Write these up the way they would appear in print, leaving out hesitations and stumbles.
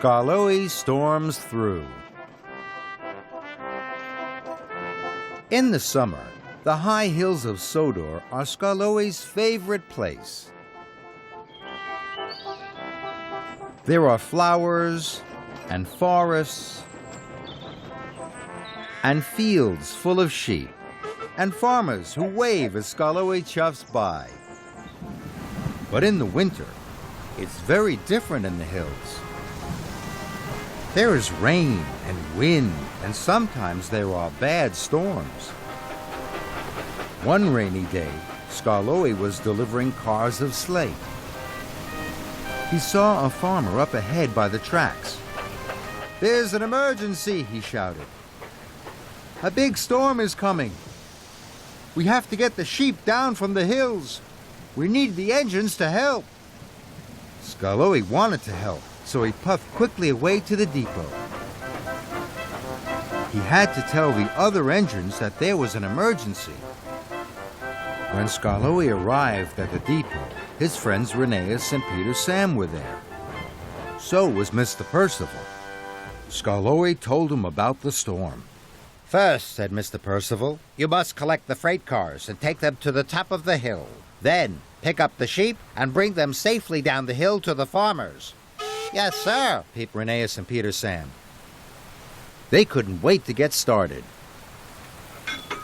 Skarloey storms through. In the summer, the high hills of Sodor are Skarloey's favorite place. There are flowers and forests and fields full of sheep and farmers who wave as Skarloey chuffs by. But in the winter, it's very different in the hills. There is rain and wind, and sometimes there are bad storms. One rainy day, Skarloey was delivering cars of slate. He saw a farmer up ahead by the tracks. "There's an emergency," he shouted. "A big storm is coming. We have to get the sheep down from the hills. We need the engines to help." Skarloey wanted to help, so he puffed quickly away to the depot. He had to tell the other engines that there was an emergency. When Skarloey arrived at the depot, his friends Rheneas and Peter Sam were there. So was Mr. Percival. Skarloey told him about the storm. "First," said Mr. Percival, "you must collect the freight cars and take them to the top of the hill. Then pick up the sheep and bring them safely down the hill to the farmers." "Yes, sir," peeped Rheneas and Peter Sam. They couldn't wait to get started.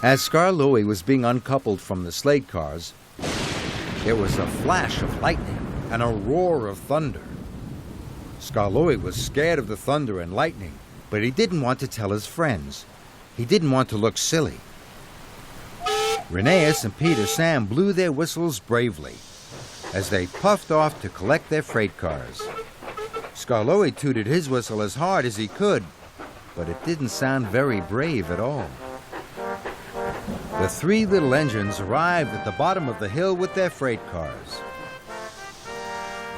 As Skarloey was being uncoupled from the sled cars, there was a flash of lightning and a roar of thunder. Skarloey was scared of the thunder and lightning, but he didn't want to tell his friends. He didn't want to look silly. Rheneas and Peter Sam blew their whistles bravely as they puffed off to collect their freight cars. Skarloey tooted his whistle as hard as he could, but it didn't sound very brave at all. The three little engines arrived at the bottom of the hill with their freight cars.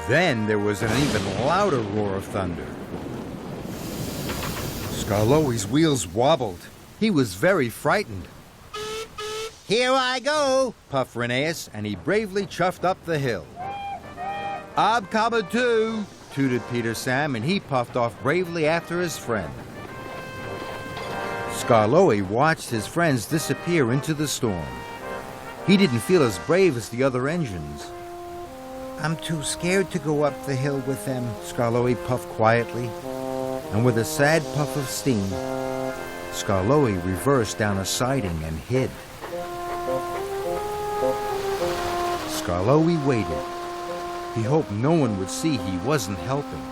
Then there was an even louder roar of thunder. Skarloey's wheels wobbled. He was very frightened. "Here I go," puffed Rheneas, and he bravely chuffed up the hill. "I'm coming too," tooted Peter Sam, and he puffed off bravely after his friend. Skarloey watched his friends disappear into the storm. He didn't feel as brave as the other engines. "I'm too scared to go up the hill with them," Skarloey puffed quietly, and with a sad puff of steam, Skarloey reversed down a siding and hid. Skarloey waited. He hoped no one would see he wasn't helping.